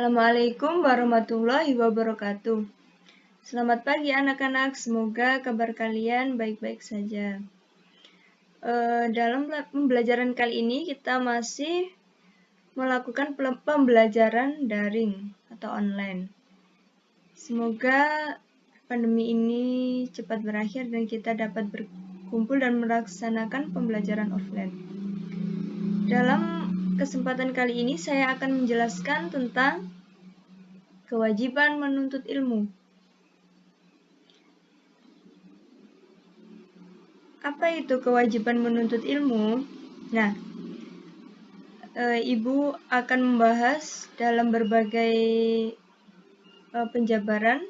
Assalamualaikum warahmatullahi wabarakatuh. Selamat pagi anak-anak, semoga kabar kalian baik-baik saja. Dalam pembelajaran kali ini kita masih melakukan pembelajaran daring atau online. Semoga pandemi ini cepat berakhir dan kita dapat berkumpul dan melaksanakan pembelajaran offline. Dalam kesempatan kali ini saya akan menjelaskan tentang kewajiban menuntut ilmu. Apa itu kewajiban menuntut ilmu? Nah, Ibu akan membahas dalam berbagai penjabaran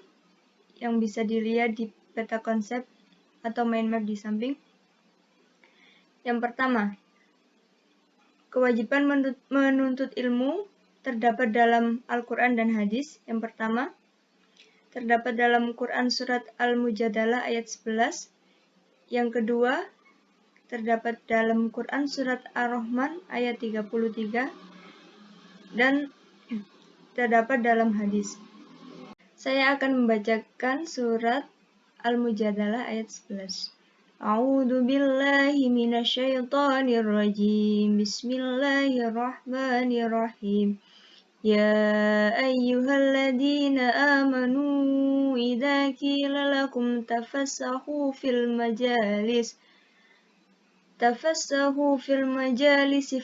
yang bisa dilihat di peta konsep atau mind map di samping. Yang pertama, kewajiban menuntut ilmu terdapat dalam Al-Quran dan hadis. Yang pertama, terdapat dalam Quran surat Al-Mujadalah ayat 11. Yang kedua, terdapat dalam Quran surat Ar-Rahman ayat 33 dan terdapat dalam hadis. Saya akan membacakan surat Al-Mujadalah ayat 11. A'udzu billahi minasyaitonir rajim. Bismillahirrahmanirrahim. Ya ayyuhalladzina amanu idza qila lakum tafassahu fil majalis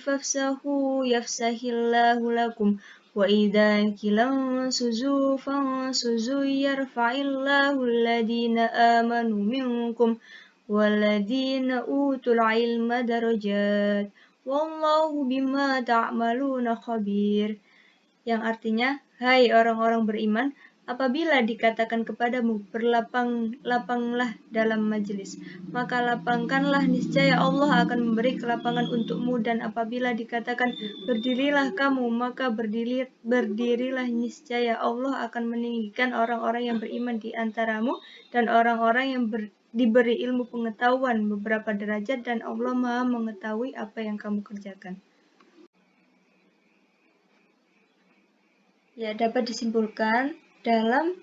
fafsahu yafsahillahu lakum wa idza qila ansuzu fansuzu yarfa'illahu alladhina amanu minkum walladhina utul ilma darajat wallahu bima ta'maluna khabir. Yang artinya, hai orang-orang beriman, apabila dikatakan kepadamu, berlapang-lapanglah dalam majelis, maka lapangkanlah, niscaya Allah akan memberi kelapangan untukmu. Dan apabila dikatakan, berdirilah kamu, maka berdirilah, niscaya Allah akan meninggikan orang-orang yang beriman di antaramu dan orang-orang yang diberi ilmu pengetahuan beberapa derajat, dan Allah Maha mengetahui apa yang kamu kerjakan. Ya, dapat disimpulkan dalam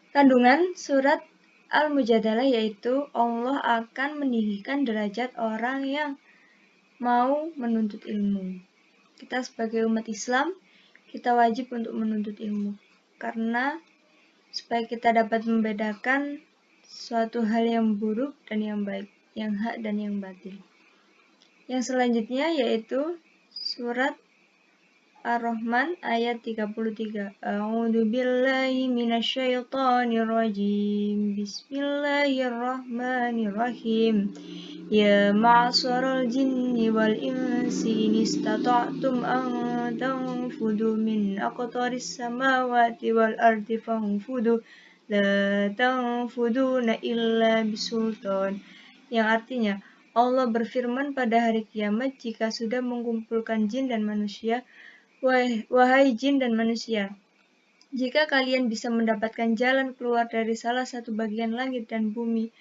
kandungan surat Al-Mujadalah, yaitu Allah akan meninggikan derajat orang yang mau menuntut ilmu. Kita sebagai umat Islam, kita wajib untuk menuntut ilmu, karena supaya kita dapat membedakan suatu hal yang buruk dan yang baik, yang hak dan yang batil. Yang selanjutnya yaitu surat Ar-Rahman ayat 33. A'udzu billahi minasyaitonir rajim. Bismillahirrahmanirrahim. Ya ma'syaral jinni wal insi in istata'tum an tanfudu min aqtaris samawati wal ardi fanfudu la tanfuduna illa bisultan. Yang artinya, Allah berfirman pada hari kiamat, jika sudah mengumpulkan jin dan manusia, wahai jin dan manusia, jika kalian bisa mendapatkan jalan keluar dari salah satu bagian langit dan bumi,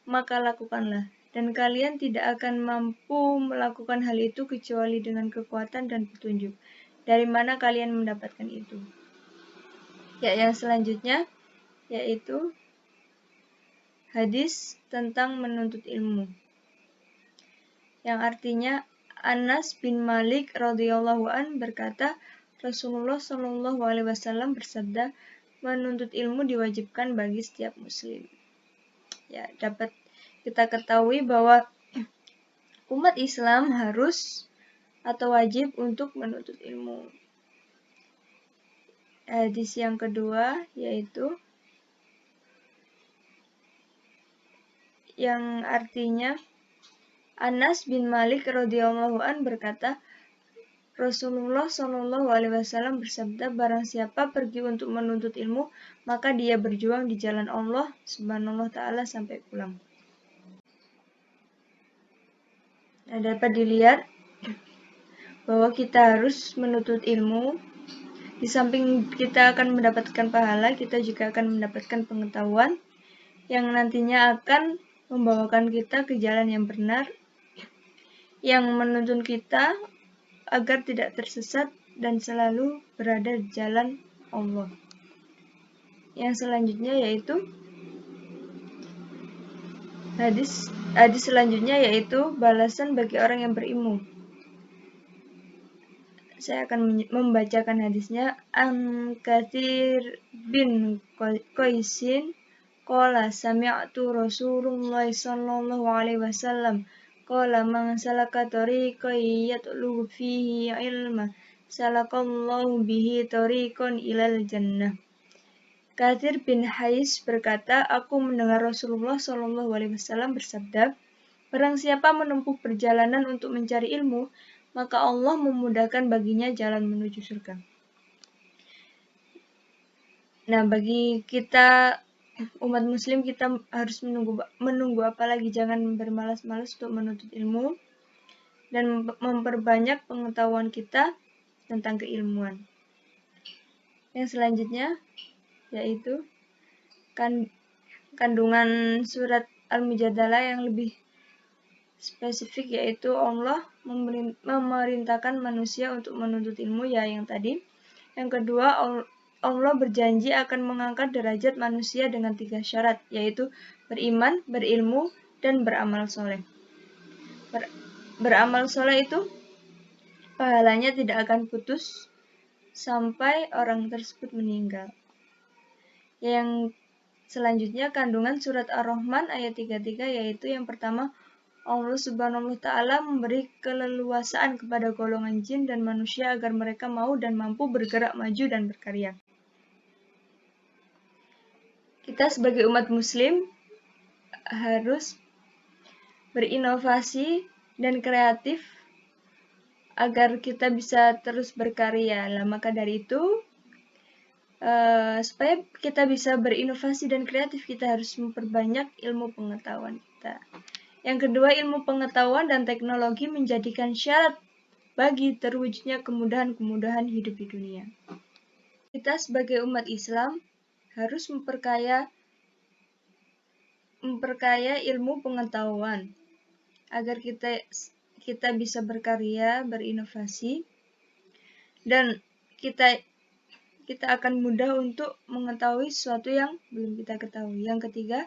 maka lakukanlah. Dan kalian tidak akan mampu melakukan hal itu kecuali dengan kekuatan dan petunjuk. Dari mana kalian mendapatkan itu? Ya, yang selanjutnya yaitu hadis tentang menuntut ilmu, yang artinya Anas bin Malik radhiyallahu an berkata, Rasulullah Shallallahu alaihi wasallam bersabda, menuntut ilmu diwajibkan bagi setiap muslim. Ya, dapat kita ketahui bahwa umat Islam harus atau wajib untuk menuntut ilmu. Hadis yang kedua yaitu yang artinya Anas bin Malik radhiyallahu an berkata, Rasulullah Shallallahu alaihi wasallam bersabda, barang siapa pergi untuk menuntut ilmu, maka dia berjuang di jalan Allah Subhanahu wa taala sampai pulang. Nah, dapat dilihat bahwa kita harus menuntut ilmu. Di samping kita akan mendapatkan pahala, kita juga akan mendapatkan pengetahuan yang nantinya akan membawakan kita ke jalan yang benar, yang menuntun kita agar tidak tersesat dan selalu berada di jalan Allah. Yang selanjutnya yaitu hadis selanjutnya yaitu balasan bagi orang yang berilmu. Saya akan membacakan hadisnya. An Katsir bin Qaisin qala sami'tu Rasulullah sallallahu alaihi wasallam qala man salaka tariqan yatlubu fihi ilma salakallahu bihi tariqan ilal jannah. Katsir bin Qais berkata, aku mendengar Rasulullah sallallahu alaihi wasallam bersabda, barang siapa menempuh perjalanan untuk mencari ilmu, maka Allah memudahkan baginya jalan menuju surga. Nah, bagi kita umat muslim, kita harus menunggu apa lagi? Jangan bermalas-malas untuk menuntut ilmu dan memperbanyak pengetahuan kita tentang keilmuan. Yang selanjutnya yaitu kandungan surat Al-Mujadalah yang lebih spesifik, yaitu Allah memerintahkan manusia untuk menuntut ilmu, ya yang tadi. Yang kedua, Allah berjanji akan mengangkat derajat manusia dengan 3 syarat, yaitu beriman, berilmu, dan beramal soleh. Beramal soleh itu pahalanya tidak akan putus sampai orang tersebut meninggal. Yang selanjutnya kandungan surat Ar-Rahman ayat 33, yaitu yang pertama, Allah Subhanahu wa Ta'ala memberi keleluasaan kepada golongan jin dan manusia agar mereka mau dan mampu bergerak maju dan berkarya. Kita sebagai umat muslim harus berinovasi dan kreatif agar kita bisa terus berkarya. Maka dari itu, supaya kita bisa berinovasi dan kreatif, kita harus memperbanyak ilmu pengetahuan kita. Yang kedua, ilmu pengetahuan dan teknologi menjadikan syarat bagi terwujudnya kemudahan-kemudahan hidup di dunia. Kita sebagai umat Islam harus memperkaya ilmu pengetahuan agar kita bisa berkarya, berinovasi, dan kita akan mudah untuk mengetahui sesuatu yang belum kita ketahui. Yang ketiga,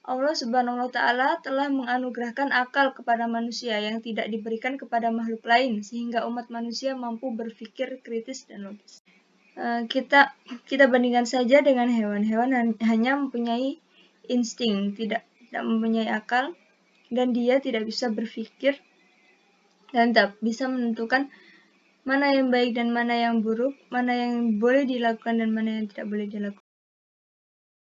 Allah Subhanahu wa Ta'ala telah menganugerahkan akal kepada manusia yang tidak diberikan kepada makhluk lain, sehingga umat manusia mampu berpikir kritis dan logis. Kita bandingkan saja dengan hewan-hewan hanya mempunyai insting, tidak mempunyai akal, dan dia tidak bisa berpikir dan tak bisa menentukan mana yang baik dan mana yang buruk, mana yang boleh dilakukan dan mana yang tidak boleh dilakukan.